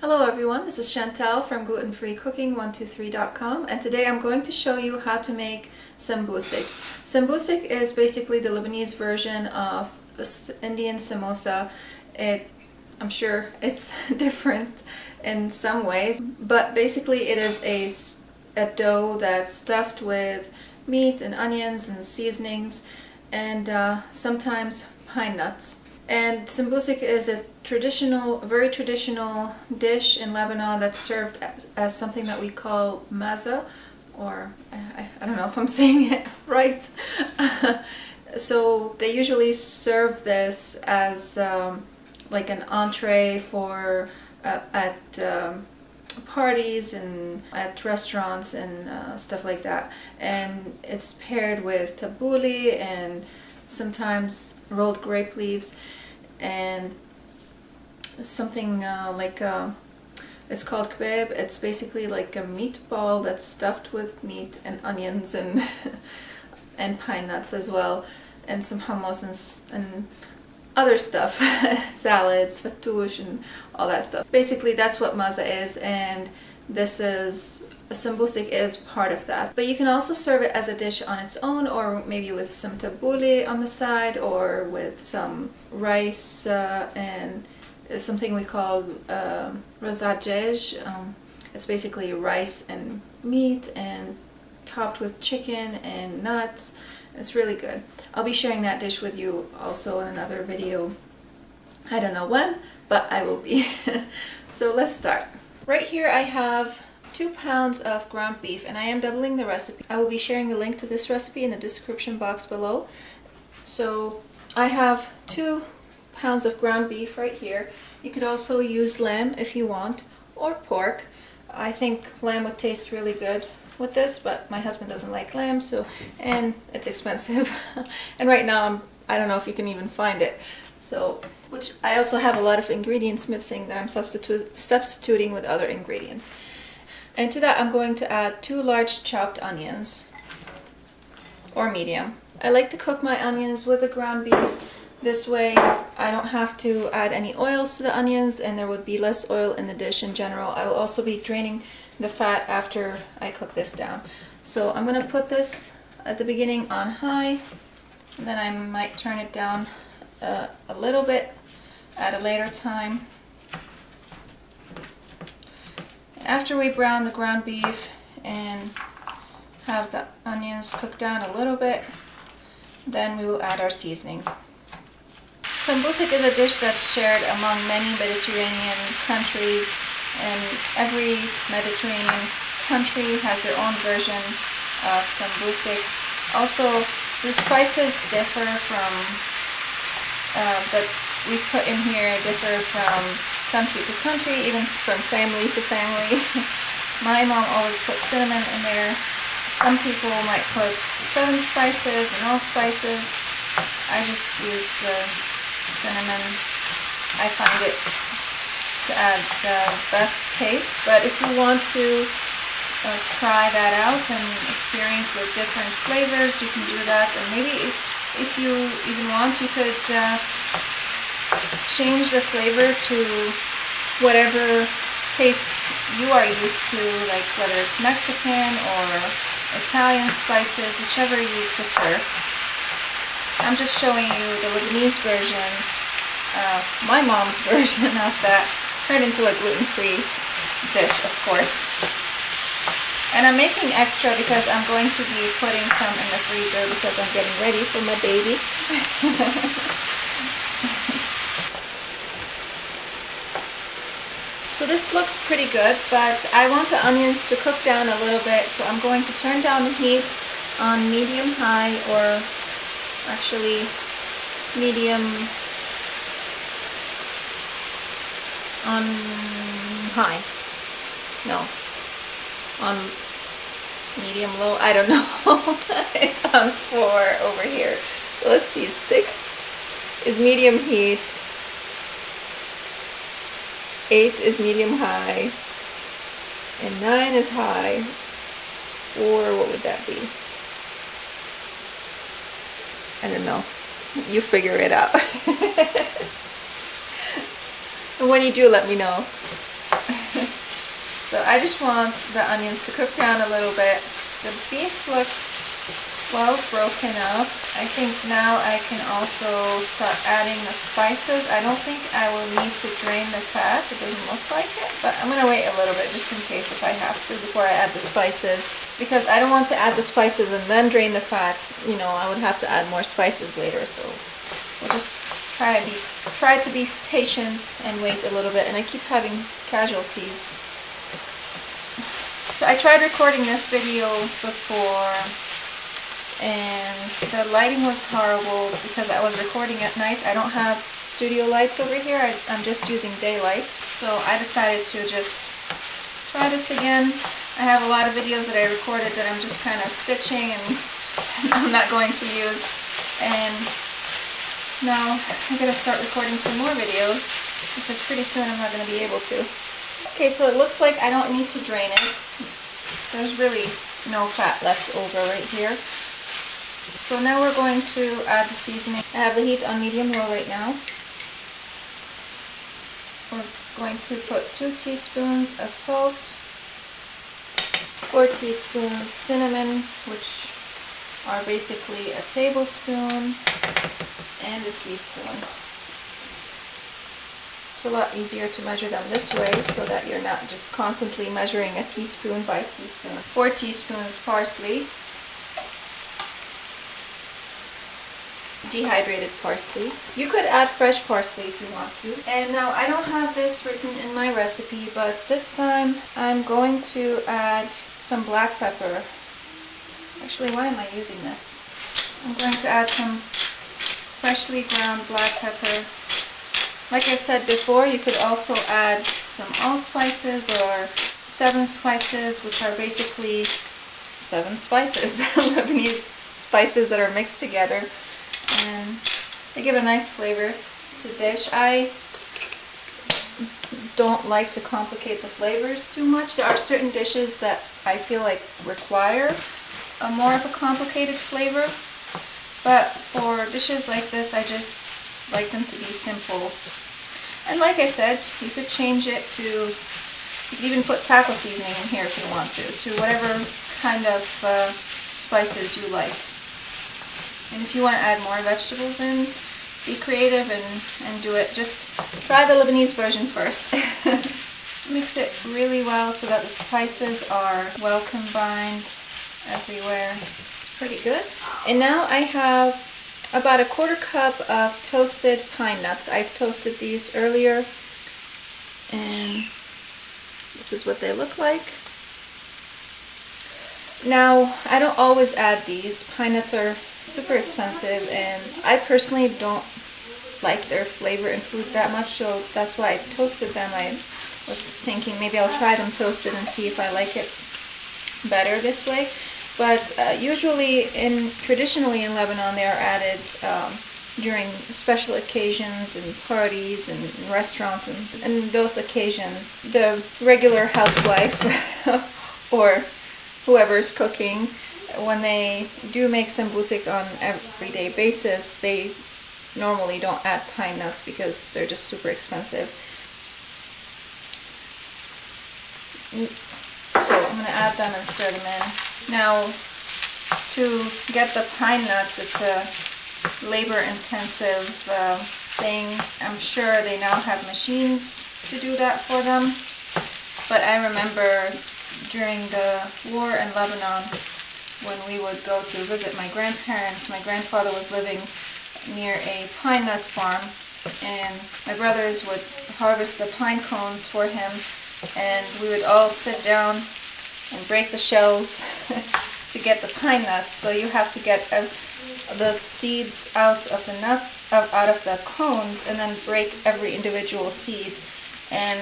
Hello everyone, this is Chantal from glutenfreecooking123.com, and today I'm going to show you how to make sambousek. Sambousek is basically the Lebanese version of Indian samosa. I'm sure it's different in some ways, but basically it is a dough that's stuffed with meat and onions and seasonings and sometimes pine nuts. And sambousek is a very traditional dish in Lebanon that's served as something that we call Maza, or I don't know if I'm saying it right. So they usually serve this as like an entree for at parties and at restaurants and stuff like that. And it's paired with tabouleh and sometimes rolled grape leaves and something it's called Kbeb. It's basically like a meatball that's stuffed with meat and onions and and pine nuts as well, and some hummus and other stuff, salads, fattoush and all that stuff. Basically that's what maza is, and sambousek is part of that. But you can also serve it as a dish on its own, or maybe with some tabouleh on the side, or with some rice and something we call razajej. It's basically rice and meat and topped with chicken and nuts. It's really good. I'll be sharing that dish with you also in another video. I don't know when, but I will be. So let's start. Right here I have 2 pounds of ground beef, and I am doubling the recipe. I will be sharing the link to this recipe in the description box below. So I have 2 pounds of ground beef right here. You could also use lamb if you want, or pork. I think lamb would taste really good with this, but my husband doesn't like lamb, and it's expensive. And right now I don't know if you can even find it. So, which I also have a lot of ingredients missing that I'm substituting with other ingredients. And to that I'm going to add 2 large chopped onions, or medium. I like to cook my onions with the ground beef. This way I don't have to add any oils to the onions, and there would be less oil in the dish in general. I will also be draining the fat after I cook this down. So I'm going to put this at the beginning on high, and then I might turn it down a little bit at a later time. After we brown the ground beef and have the onions cooked down a little bit, then we will add our seasoning. Sambousek is a dish that's shared among many Mediterranean countries, and every Mediterranean country has their own version of sambousek. Also, the spices differ that we put in here differ from country to country, even from family to family. My mom always puts cinnamon in there. Some people might put 7 spices and allspices. I just use cinnamon. I find it to add the best taste, but if you want to try that out and experience with different flavors, you can do that. And maybe if you even want, you could change the flavor to whatever taste you are used to, like whether it's Mexican or Italian spices, whichever you prefer. I'm just showing you the Lebanese version, my mom's version of that, turned into a gluten-free dish, of course. And I'm making extra because I'm going to be putting some in the freezer because I'm getting ready for my baby. So this looks pretty good, but I want the onions to cook down a little bit, so I'm going to turn down the heat on medium-high, or actually medium on high. No, on medium low. I don't know. It's on 4 over here. So let's see. 6 is medium heat. 8 is medium high. And 9 is high. 4, what would that be? I don't know. You figure it out. And when you do, let me know. So I just want the onions to cook down a little bit. The beef looks well broken up. I think now I can also start adding the spices. I don't think I will need to drain the fat. It doesn't look like it, but I'm going to wait a little bit just in case if I have to before I add the spices, because I don't want to add the spices and then drain the fat. You know, I would have to add more spices later, so we'll just try to be patient and wait a little bit. And I keep having casualties. So I tried recording this video before and the lighting was horrible because I was recording at night. I don't have studio lights over here. I'm just using daylight. So I decided to just try this again. I have a lot of videos that I recorded that I'm just kind of ditching and I'm not going to use. And now I'm going to start recording some more videos because pretty soon I'm not going to be able to. Okay, so it looks like I don't need to drain it. There's really no fat left over right here. So now we're going to add the seasoning. I have the heat on medium-low right now. We're going to put 2 teaspoons of salt, 4 teaspoons cinnamon, which are basically a tablespoon, and a teaspoon. It's a lot easier to measure them this way so that you're not just constantly measuring a teaspoon by teaspoon. 4 teaspoons parsley, dehydrated parsley. You could add fresh parsley if you want to. And now I don't have this written in my recipe, but this time I'm going to add some black pepper. Actually, why am I using this? I'm going to add some freshly ground black pepper. Like I said before, you could also add some allspices or 7 spices, which are basically 7 spices, Lebanese spices that are mixed together. And they give a nice flavor to the dish. I don't like to complicate the flavors too much. There are certain dishes that I feel like require a more of a complicated flavor, but for dishes like this, I just like them to be simple. And like I said, you could change it to, you could even put taco seasoning in here if you want to whatever kind of spices you like. And if you want to add more vegetables in, be creative and do it. Just try the Lebanese version first. Mix it really well so that the spices are well combined everywhere. It's pretty good. And now I have about 1/4 cup of toasted pine nuts. I've toasted these earlier, and this is what they look like. Now, I don't always add these. Pine nuts are super expensive, and I personally don't like their flavor in food that much, so that's why I toasted them. I was thinking maybe I'll try them toasted and see if I like it better this way. But usually, traditionally in Lebanon, they are added during special occasions and parties and restaurants, and those occasions, the regular housewife or whoever's cooking, when they do make sambousek on an everyday basis, they normally don't add pine nuts because they're just super expensive. So I'm going to add them and stir them in. Now, to get the pine nuts, it's a labor-intensive thing. I'm sure they now have machines to do that for them. But I remember during the war in Lebanon, when we would go to visit my grandparents, my grandfather was living near a pine nut farm, and my brothers would harvest the pine cones for him, and we would all sit down and break the shells to get the pine nuts. So you have to get the seeds out of the nuts, out of the cones, and then break every individual seed. And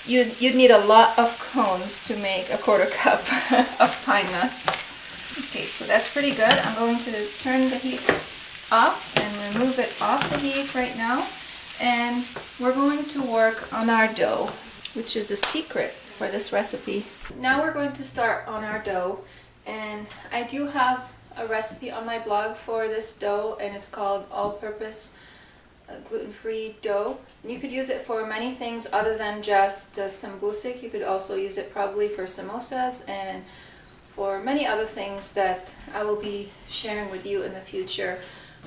you'd need a lot of cones to make 1/4 cup of pine nuts. Okay, so that's pretty good. I'm going to turn the heat off and remove it off the heat right now. And we're going to work on our dough, which is the secret for this recipe. Now we're going to start on our dough, and I do have a recipe on my blog for this dough, and it's called all-purpose gluten-free dough. And you could use it for many things other than just sambousek. You could also use it probably for samosas and for many other things that I will be sharing with you in the future.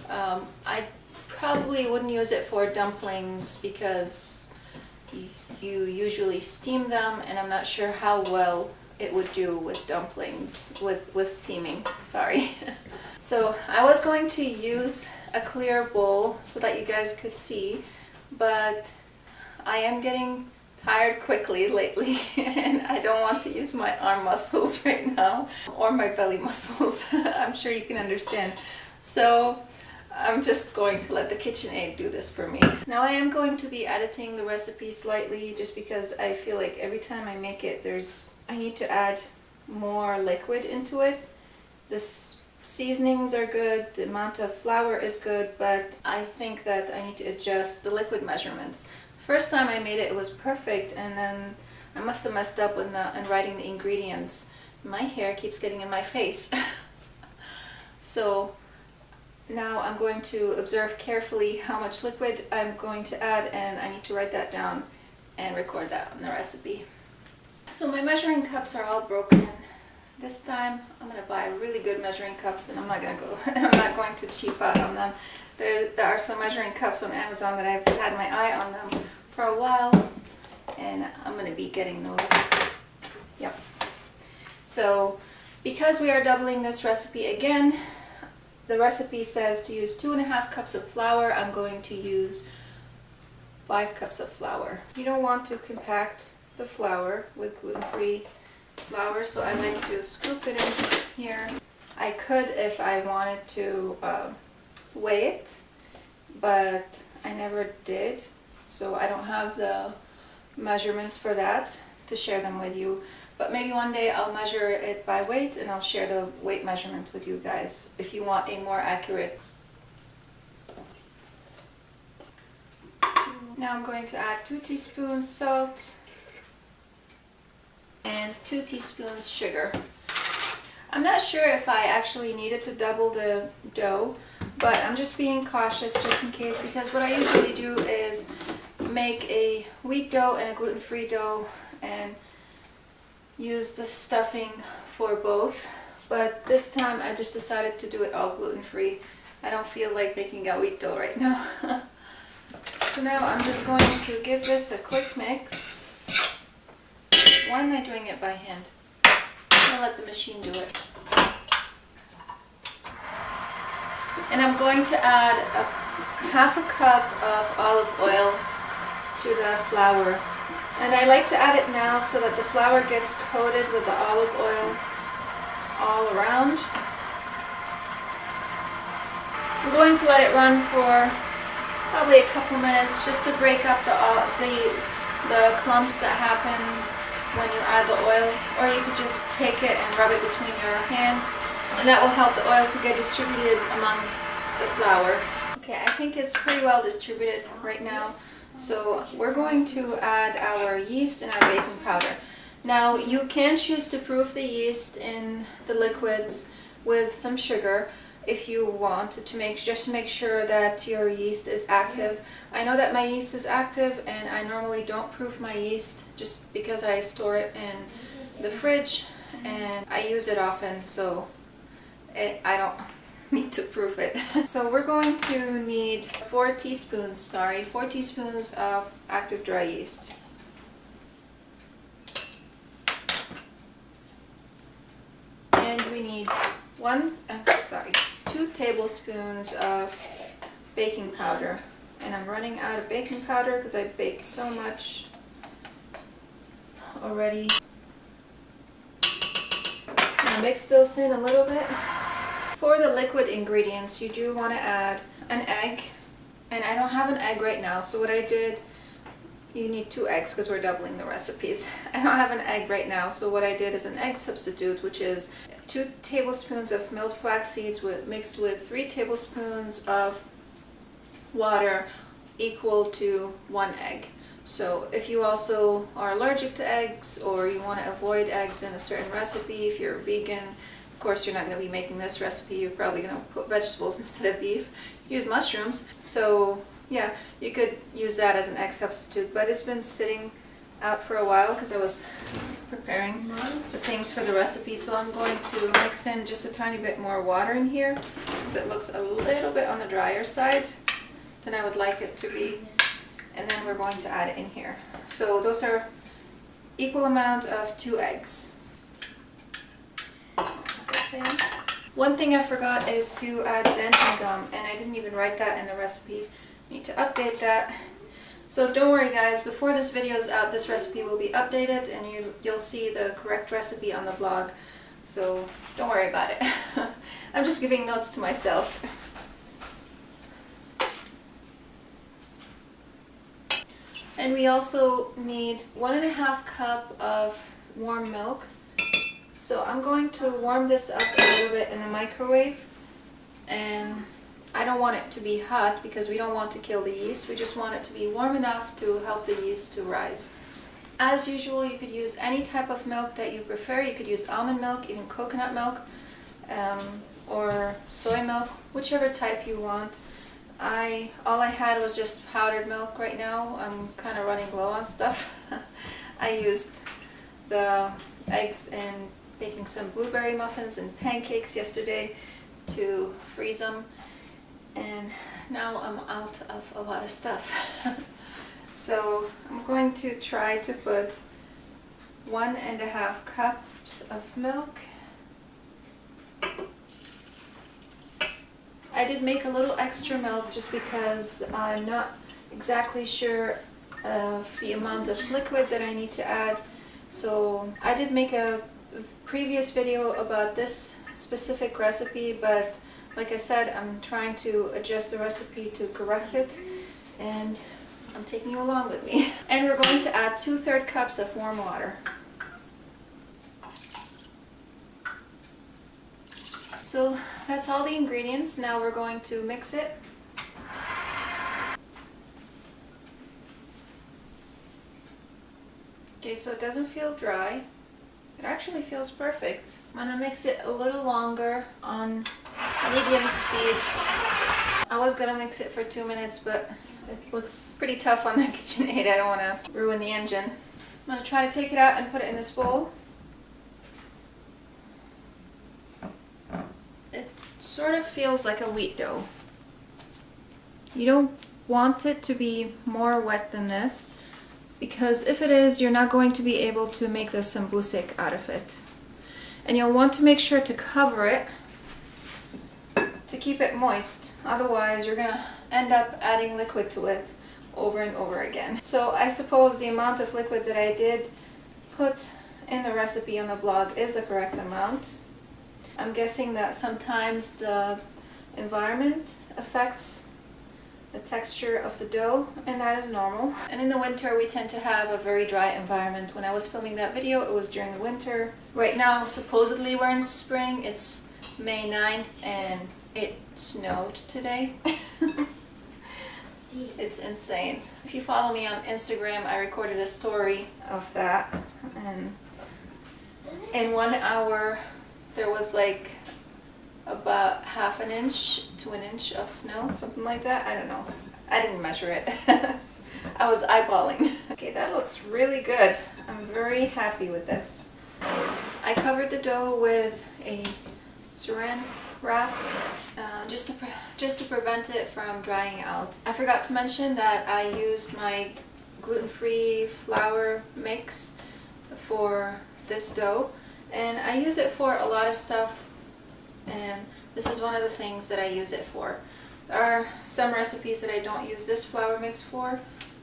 I probably wouldn't use it for dumplings because you usually steam them, and I'm not sure how well it would do with dumplings, with steaming, sorry. So I was going to use a clear bowl so that you guys could see, but I am getting tired quickly lately and I don't want to use my arm muscles right now or my belly muscles. I'm sure you can understand. So I'm just going to let the KitchenAid do this for me. Now I am going to be editing the recipe slightly just because I feel like every time I make it, I need to add more liquid into it. The seasonings are good, the amount of flour is good, but I think that I need to adjust the liquid measurements. First time I made it, it was perfect, and then I must have messed up in writing the ingredients. My hair keeps getting in my face. So now I'm going to observe carefully how much liquid I'm going to add, and I need to write that down and record that on the recipe. So my measuring cups are all broken. This time I'm going to buy really good measuring cups, and I'm not going to cheap out on them. There are some measuring cups on Amazon that I've had my eye on them for a while, and I'm going to be getting those. Yep. So because we are doubling this recipe again, the recipe says to use 2.5 cups of flour. I'm going to use 5 cups of flour. You don't want to compact the flour with gluten-free flour, so I like to scoop it in here. I could if I wanted to weigh it, but I never did, so I don't have the measurements for that to share them with you. But maybe one day I'll measure it by weight and I'll share the weight measurement with you guys if you want a more accurate. Now I'm going to add 2 teaspoons salt and 2 teaspoons sugar. I'm not sure if I actually needed to double the dough, but I'm just being cautious just in case, because what I usually do is make a wheat dough and a gluten-free dough and use the stuffing for both. But this time I just decided to do it all gluten-free. I don't feel like making a wheat dough right now. So now I'm just going to give this a quick mix. Why am I doing it by hand? I'm gonna let the machine do it. And I'm going to add half a cup of olive oil to the flour. And I like to add it now so that the flour gets coated with the olive oil all around. I'm going to let it run for probably a couple minutes just to break up the clumps that happen when you add the oil, or you could just take it and rub it between your hands, and that will help the oil to get distributed amongst the flour. Okay, I think it's pretty well distributed right now, so we're going to add our yeast and our baking powder. Now you can choose to proof the yeast in the liquids with some sugar if you want to just make sure that your yeast is active. I know that my yeast is active, and I normally don't proof my yeast just because I store it in the fridge and I use it often, so I don't need to proof it. So we're going to need 4 teaspoons of active dry yeast. And we need 2 tablespoons of baking powder. And I'm running out of baking powder because I baked so much already. Now mix those in a little bit. For the liquid ingredients, you do want to add an egg. And I don't have an egg right now, so what I did, you need 2 eggs because we're doubling the recipes. I don't have an egg right now, so what I did is an egg substitute, which is 2 tablespoons of milled flax seeds mixed with 3 tablespoons of water, equal to 1 egg. So if you also are allergic to eggs, or you want to avoid eggs in a certain recipe, if you're vegan, of course you're not going to be making this recipe, you're probably going to put vegetables instead of beef. Use mushrooms. So Yeah, you could use that as an egg substitute, but it's been sitting out for a while because I was preparing the things for the recipe. So I'm going to mix in just a tiny bit more water in here because it looks a little bit on the drier side than I would like it to be. And then we're going to add it in here. So those are equal amount of 2 eggs. One thing I forgot is to add xanthan gum, and I didn't even write that in the recipe. Need to update that. So don't worry guys, before this video is out, this recipe will be updated and you'll see the correct recipe on the blog. So don't worry about it. I'm just giving notes to myself. And we also need 1.5 cup of warm milk. So I'm going to warm this up a little bit in the microwave, and I don't want it to be hot because we don't want to kill the yeast. We just want it to be warm enough to help the yeast to rise. As usual, you could use any type of milk that you prefer. You could use almond milk, even coconut milk, or soy milk, whichever type you want. All I had was just powdered milk right now. I'm kind of running low on stuff. I used the eggs in baking some blueberry muffins and pancakes yesterday to freeze them, and now I'm out of a lot of stuff. So I'm going to try to put 1.5 cups of milk. I did make a little extra milk just because I'm not exactly sure of the amount of liquid that I need to add. So I did make a previous video about this specific recipe, but like I said, I'm trying to adjust the recipe to correct it, and I'm taking you along with me. And we're going to add 2/3 cups of warm water. So that's all the ingredients. Now we're going to mix it. Okay, so it doesn't feel dry. It actually feels perfect. I'm gonna mix it a little longer on medium speed. I was gonna mix it for 2 minutes, but it looks pretty tough on the KitchenAid. I don't wanna ruin the engine. I'm gonna try to take it out and put it in this bowl. It sort of feels like a wheat dough. You don't want it to be more wet than this, because if it is, you're not going to be able to make the sambousek out of it. And you'll want to make sure to cover it to keep it moist. Otherwise, you're gonna end up adding liquid to it over and over again. So I suppose the amount of liquid that I did put in the recipe on the blog is the correct amount. I'm guessing that sometimes the environment affects the texture of the dough, and that is normal. And in the winter we tend to have a very dry environment. When I was filming that video, it was during the winter. Right now supposedly we're in spring. It's May 9th and it snowed today. It's insane. If you follow me on Instagram, I recorded a story of that, and in 1 hour there was like about 1/2 inch to 1 inch of snow, something like that. I don't know. I didn't measure it. I was eyeballing. Okay, that looks really good. I'm very happy with this. I covered the dough with a saran wrap just to prevent it from drying out. I forgot to mention that I used my gluten-free flour mix for this dough, and I use it for a lot of stuff, and this is one of the things that I use it for. There are some recipes that I don't use this flour mix for,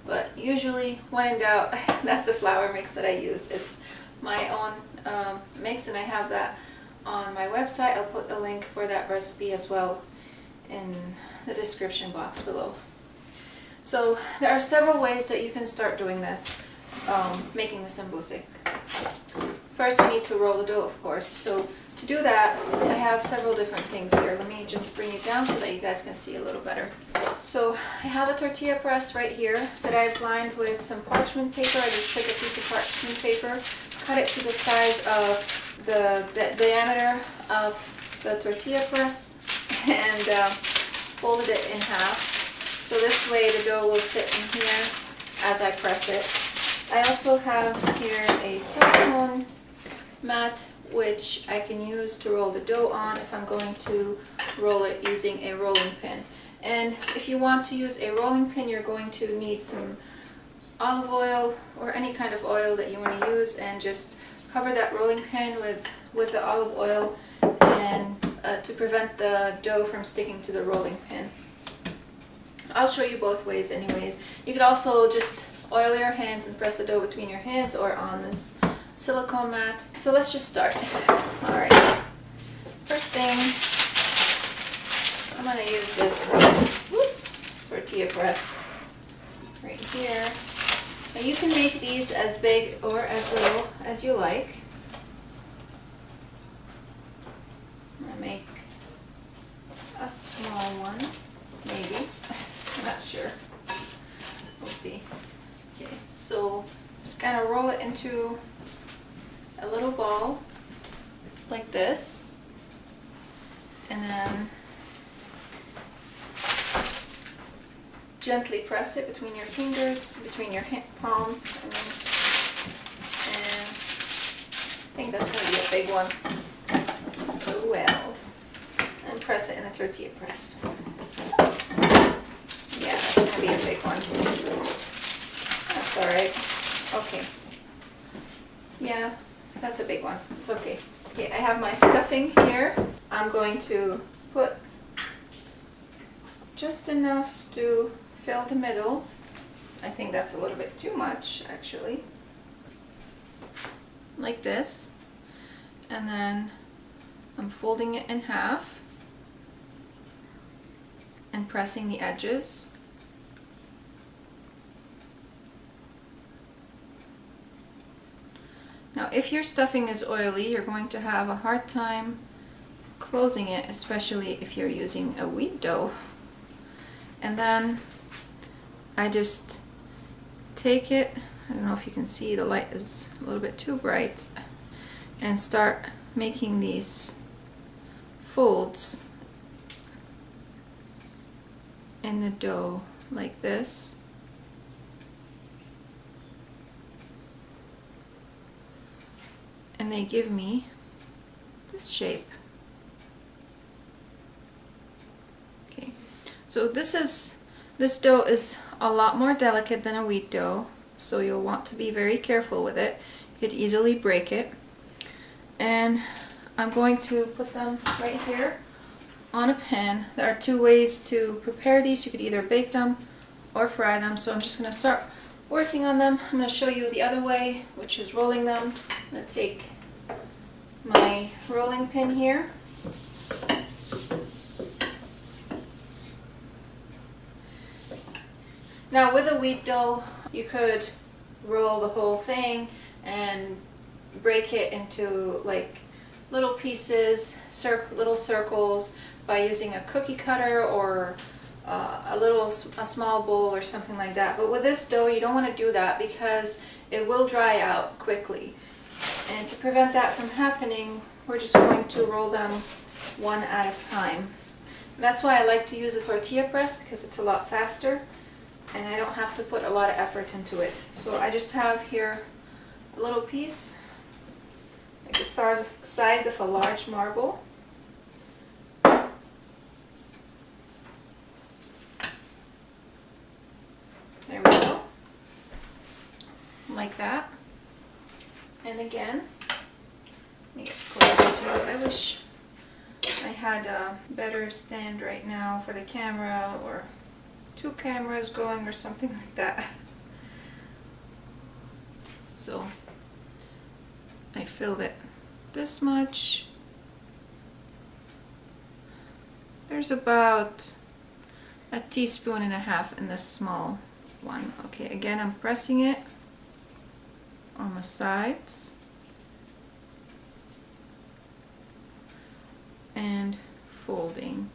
but usually when in doubt, that's the flour mix that I use. It's my own mix, and I have that on my website. I'll put the link for that recipe as well in the description box below. So there are several ways that you can start doing this, making the sambousek. First, you need to roll the dough, of course. So to do that, I have several different things here. Let me just bring it down so that you guys can see a little better. So I have a tortilla press right here that I've lined with some parchment paper. I just took a piece of parchment paper, cut it to the size of the diameter of the tortilla press, and folded it in half So this way the dough will sit in here as I press it. I also have here a silicone mat which I can use to roll the dough on if I'm going to roll it using a rolling pin. And if you want to use a rolling pin, you're going to need some olive oil or any kind of oil that you want to use, and just cover that rolling pin with the olive oil and to prevent the dough from sticking to the rolling pin. I'll show you both ways anyways. You could also just oil your hands and press the dough between your hands or on this silicone mat. So let's just start. Alright, first thing, I'm going to use this tortilla press right here. Now you can make these as big or as little as you like. I'm going to make a small one, maybe. I'm not sure. We'll see. Okay, so just kind of roll it into a little ball like this, and then gently press it between your fingers, between your palms, and I think that's going to be a big one. Oh well. And press it in the tortilla press. Yeah, that's going to be a big one. That's alright. Okay. Yeah, that's a big one. It's okay. Okay, I have my stuffing here. I'm going to put just enough to fill the middle. I think that's a little bit too much, actually. Like this. And then I'm folding it in half and pressing the edges. Now, if your stuffing is oily, you're going to have a hard time closing it, especially if you're using a wheat dough. And then I just take it, I don't know if you can see, the light is a little bit too bright, and start making these folds in the dough like this. And they give me this shape. Okay, so this dough is a lot more delicate than a wheat dough, so you'll want to be very careful with it. You could easily break it. And I'm going to put them right here on a pan. There are two ways to prepare these. You could either bake them or fry them. So I'm just going to start working on them. I'm going to show you the other way, which is rolling them. I'm going to take my rolling pin here. Now with a wheat dough, you could roll the whole thing and break it into like little pieces, little circles, by using a cookie cutter or a small bowl or something like that. But with this dough, you don't want to do that because it will dry out quickly. And to prevent that from happening, we're just going to roll them one at a time. And that's why I like to use a tortilla press, because it's a lot faster and I don't have to put a lot of effort into it. So I just have here a little piece, like the size of a large marble. There we go. Like that. And again, let me get closer to it. I wish I had a better stand right now for the camera, or two cameras going or something like that. So I filled it this much. There's about a teaspoon and a half in this small one. Okay, again, I'm pressing it on the sides and folding.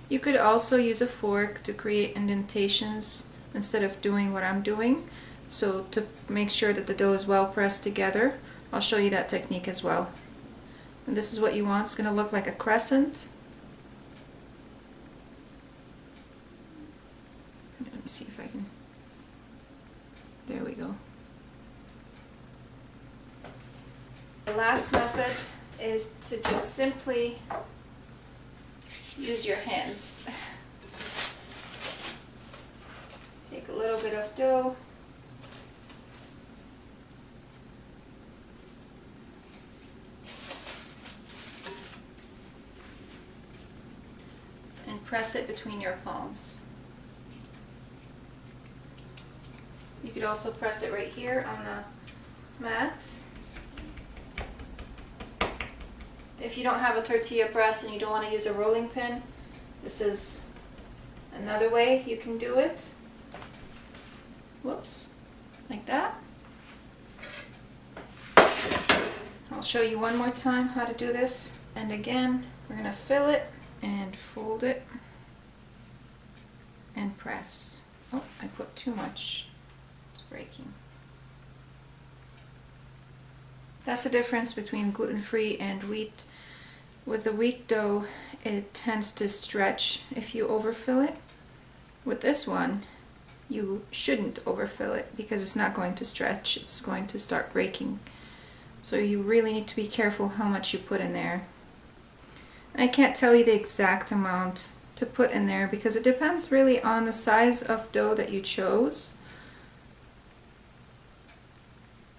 You could also use a fork to create indentations instead of doing what I'm doing. So to make sure that the dough is well pressed together, I'll show you that technique as well. And this is what you want. It's going to look like a crescent. Let me see if I can. There we go. The last method is to just simply use your hands. Take a little bit of dough. And press it between your palms. You could also press it right here on the mat. If you don't have a tortilla press and you don't want to use a rolling pin, this is another way you can do it. Whoops, like that. I'll show you one more time how to do this. And again, we're going to fill it and fold it and press. Oh, I put too much. It's breaking. That's the difference between gluten-free and wheat. With the wheat dough, it tends to stretch if you overfill it. With this one, you shouldn't overfill it because it's not going to stretch. It's going to start breaking. So you really need to be careful how much you put in there. And I can't tell you the exact amount to put in there because it depends really on the size of dough that you chose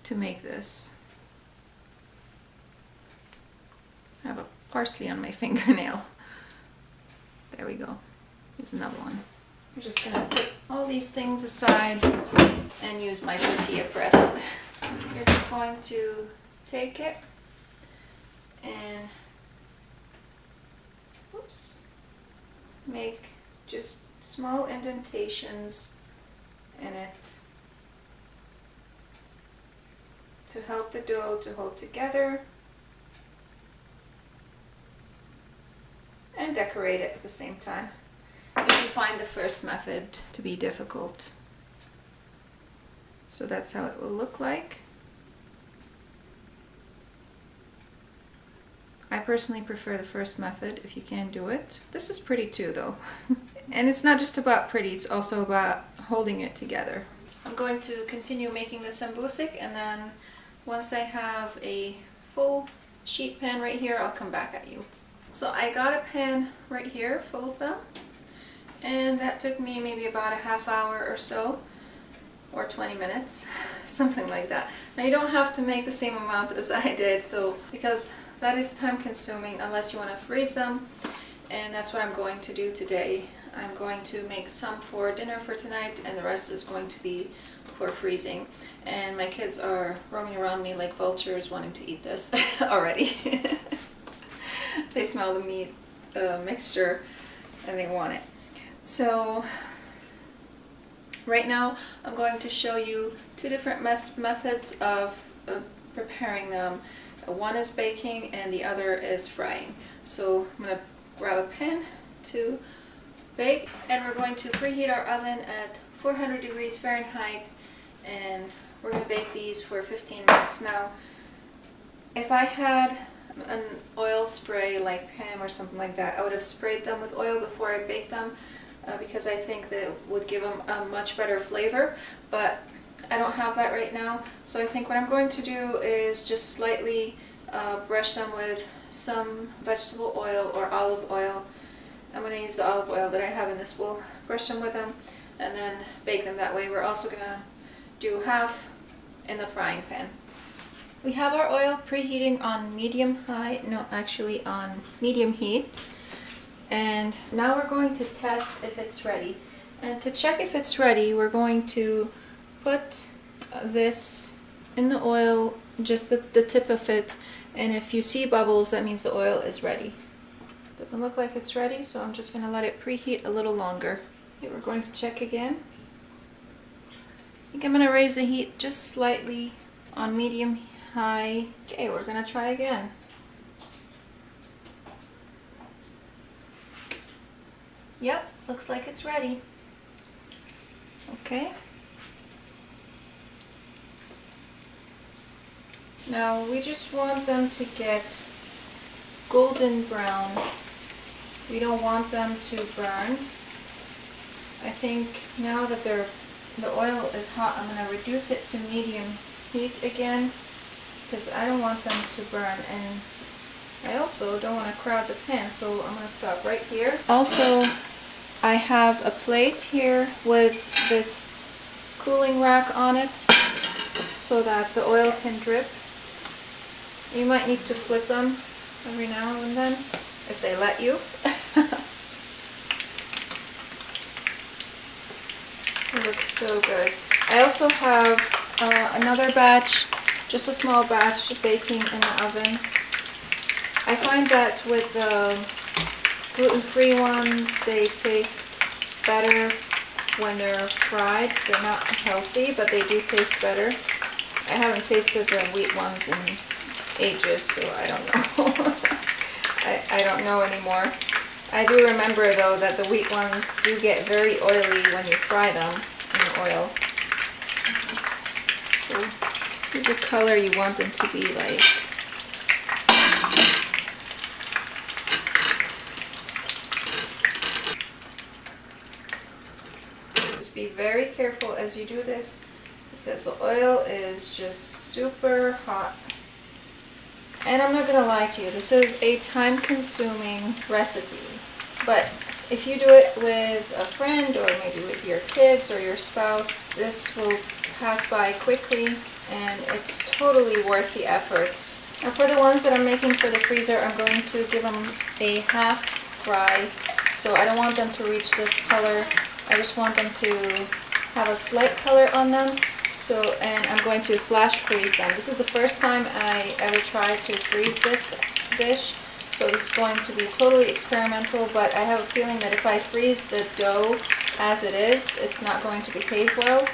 to make this. I have a parsley on my fingernail. There we go. Here's another one. I'm just gonna put all these things aside and use my tortilla press. You're just going to take it and make just small indentations in it to help the dough to hold together. And decorate it at the same time if you find the first method to be difficult. So that's how it will look like. I personally prefer the first method if you can do it. This is pretty too though. And it's not just about pretty, it's also about holding it together. I'm going to continue making the sambousek, and then once I have a full sheet pan right here, I'll come back at you. So I got a pan right here full of them, and that took me maybe about a half hour or so, or 20 minutes, something like that. Now you don't have to make the same amount as I did, so because that is time consuming unless you want to freeze them, and that's what I'm going to do today. I'm going to make some for dinner for tonight, and the rest is going to be for freezing. And my kids are roaming around me like vultures wanting to eat this already. They smell the meat mixture and they want it. So right now I'm going to show you two different methods of preparing them. One is baking and the other is frying. So I'm going to grab a pan to bake, and we're going to preheat our oven at 400 degrees Fahrenheit, and we're going to bake these for 15 minutes. Now, if I had an oil spray like Pam or something like that, I would have sprayed them with oil before I baked them because I think that would give them a much better flavor, but I don't have that right now. So I think what I'm going to do is just slightly brush them with some vegetable oil or olive oil. I'm going to use the olive oil that I have in this bowl, brush them with them, and then bake them that way. We're also going to do half in the frying pan. We have our oil preheating on medium heat. And now we're going to test if it's ready. And to check if it's ready, we're going to put this in the oil, just the tip of it. And if you see bubbles, that means the oil is ready. Doesn't look like it's ready, so I'm just going to let it preheat a little longer. Okay, we're going to check again. I think I'm going to raise the heat just slightly on medium high. Okay, we're going to try again. Yep, looks like it's ready. Okay. Now we just want them to get golden brown. We don't want them to burn. I think now that the oil is hot, I'm going to reduce it to medium heat again because I don't want them to burn, and I also don't want to crowd the pan, so I'm going to stop right here. Also, I have a plate here with this cooling rack on it so that the oil can drip. You might need to flip them every now and then if they let you. It looks so good. I also have another batch, just a small batch, baking in the oven. I find that with the gluten-free ones, they taste better when they're fried. They're not healthy, but they do taste better. I haven't tasted the wheat ones in ages, so I don't know. I don't know anymore. I do remember though that the wheat ones do get very oily when you fry them in the oil. So here's the color you want them to be like. Just be very careful as you do this because the oil is just super hot. And I'm not gonna lie to you, this is a time-consuming recipe, but if you do it with a friend or maybe with your kids or your spouse, this will pass by quickly and it's totally worth the effort. Now for the ones that I'm making for the freezer, I'm going to give them a half fry, so I don't want them to reach this color. I just want them to have a slight color on them. So, and I'm going to flash freeze them. This is the first time I ever tried to freeze this dish, so this is going to be totally experimental, but I have a feeling that if I freeze the dough as it is, it's not going to behave well,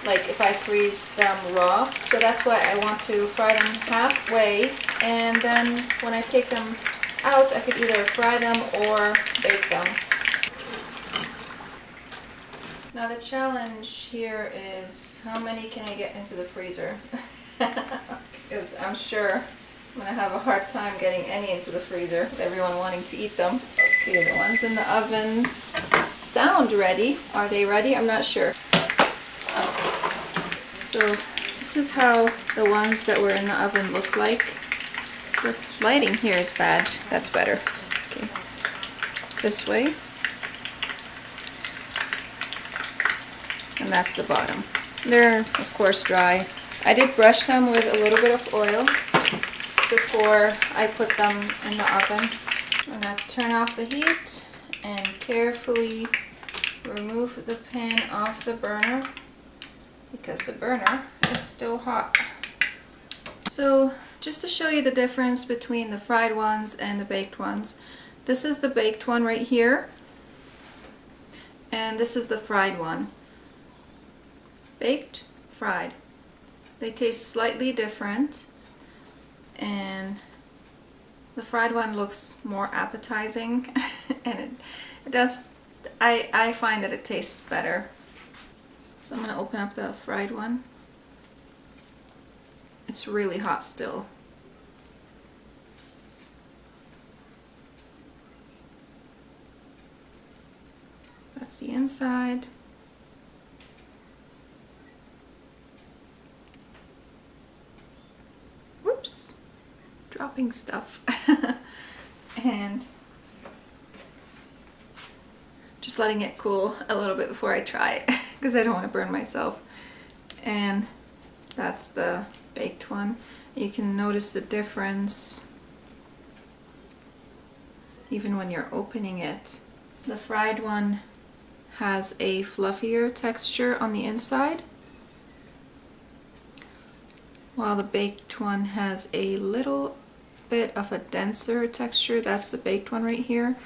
like if I freeze them raw. So that's why I want to fry them halfway, and then when I take them out, I could either fry them or bake them. Now the challenge here is how many can I get into the freezer? Because I'm sure I'm going to have a hard time getting any into the freezer with everyone wanting to eat them. Okay, the ones in the oven sound ready. Are they ready? I'm not sure. So this is how the ones that were in the oven look like. The lighting here is bad. That's better. Okay, this way. And that's the bottom. They're of course dry. I did brush them with a little bit of oil before I put them in the oven. I'm going to turn off the heat and carefully remove the pan off the burner because the burner is still hot. So just to show you the difference between the fried ones and the baked ones, this is the baked one right here and this is the fried one. Baked, fried. They taste slightly different, and the fried one looks more appetizing and it does, I find that it tastes better. So I'm going to open up the fried one. It's really hot still. That's the inside. Whoops, dropping stuff. And just letting it cool a little bit before I try it because I don't want to burn myself. And that's the baked one. You can notice the difference even when you're opening it. The fried one has a fluffier texture on the inside, while the baked one has a little bit of a denser texture. That's the baked one right here,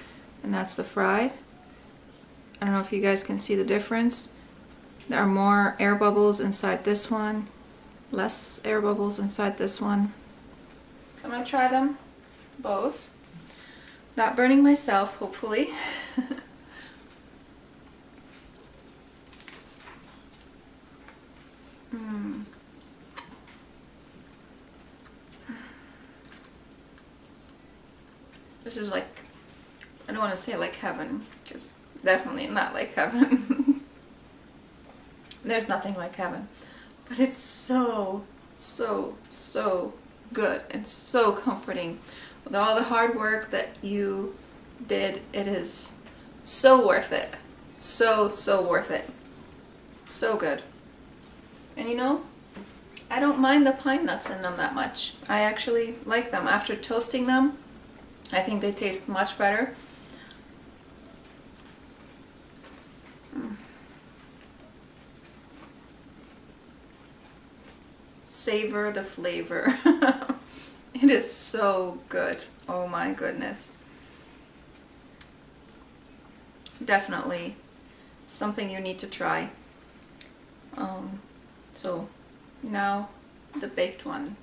and that's the fried. I don't know if you guys can see the difference. There are more air bubbles inside this one, less air bubbles inside this one. I'm gonna try them both. Not burning myself, hopefully. I don't want to say like heaven, because definitely not like heaven. There's nothing like heaven. But it's so, so, so good and so comforting. With all the hard work that you did, it is so worth it. So, so worth it. So good. And you know, I don't mind the pine nuts in them that much. I actually like them. After toasting them, I think they taste much better. Savor the flavor. It is so good. Oh my goodness. Definitely something you need to try. So now the baked one.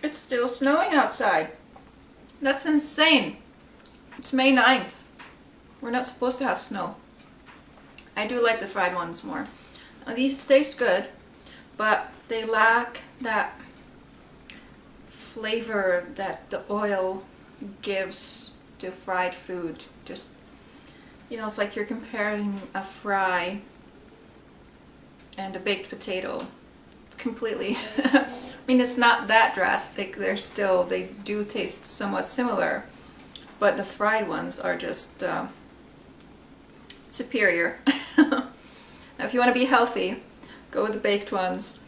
It's still snowing outside. That's insane. It's May 9th. We're not supposed to have snow. I do like the fried ones more. These taste good, but they lack that flavor that the oil gives to fried food. Just, you know, it's like you're comparing a fry and a baked potato. Completely. I mean, it's not that drastic. They do taste somewhat similar, but the fried ones are just superior. Now, if you want to be healthy, go with the baked ones.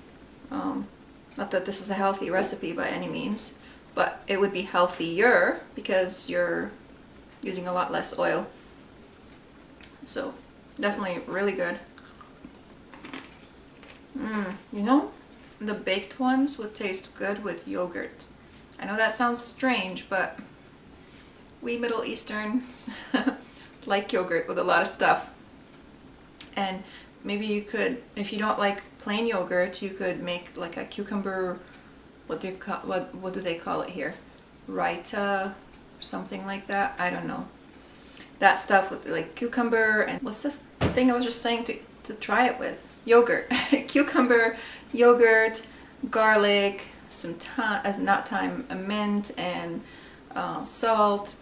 Not that this is a healthy recipe by any means, but it would be healthier because you're using a lot less oil. So definitely really good. You know, the baked ones would taste good with yogurt. I know that sounds strange, but we Middle Easterns like yogurt with a lot of stuff. And maybe you could, if you don't like plain yogurt, you could make like a cucumber, what do they call it here? Raita, something like that. I don't know. That stuff with like cucumber and what's the thing I was just saying to try it with? Yogurt. Cucumber, yogurt, garlic, some thyme, a mint, and salt.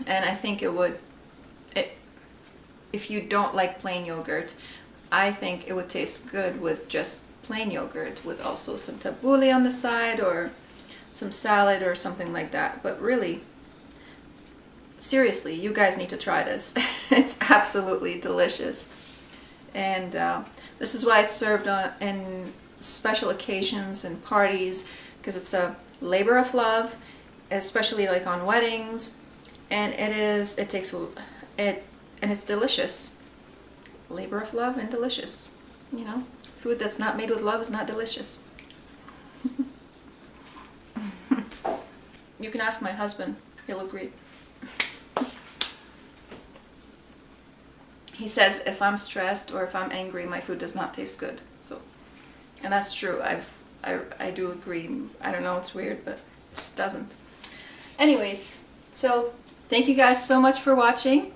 And I think if you don't like plain yogurt, I think it would taste good with just plain yogurt with also some tabouleh on the side or some salad or something like that. But really, seriously, you guys need to try this. It's absolutely delicious. And this is why it's served in special occasions and parties, because it's a labor of love, especially like on weddings. And and it's delicious. Labor of love and delicious. You know, food that's not made with love is not delicious. You can ask my husband, he'll agree. He says if I'm stressed or if I'm angry, my food does not taste good. So, and that's true. I do agree. I don't know, it's weird, but it just doesn't. Anyways, so thank you guys so much for watching.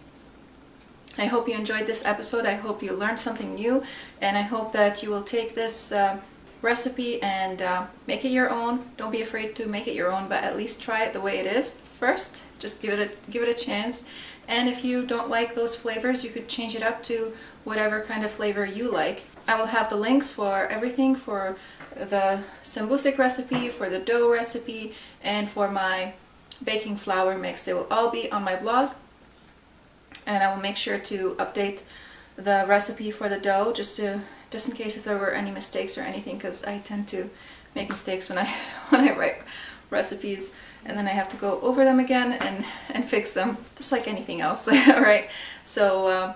I hope you enjoyed this episode. I hope you learned something new, and I hope that you will take this recipe and make it your own. Don't be afraid to make it your own, but at least try it the way it is first. Just give it a chance. And if you don't like those flavors, you could change it up to whatever kind of flavor you like. I will have the links for everything, for the sambousek recipe, for the dough recipe, and for my baking flour mix. They will all be on my blog. And I will make sure to update the recipe for the dough just in case if there were any mistakes or anything, because I tend to make mistakes when I write recipes, and then I have to go over them again and fix them, just like anything else. Right? So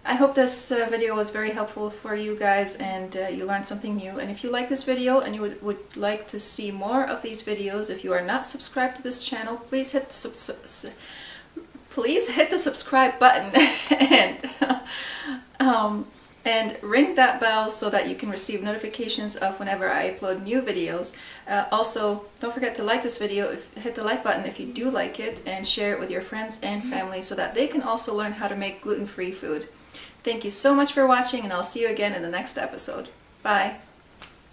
I hope this video was very helpful for you guys, and you learned something new. And if you like this video and you would like to see more of these videos, if you are not subscribed to this channel, please hit the subscribe button and ring that bell so that you can receive notifications of whenever I upload new videos. Also, don't forget to like this video, hit the like button if you do like it, and share it with your friends and family so that they can also learn how to make gluten-free food. Thank you so much for watching, and I'll see you again in the next episode. Bye!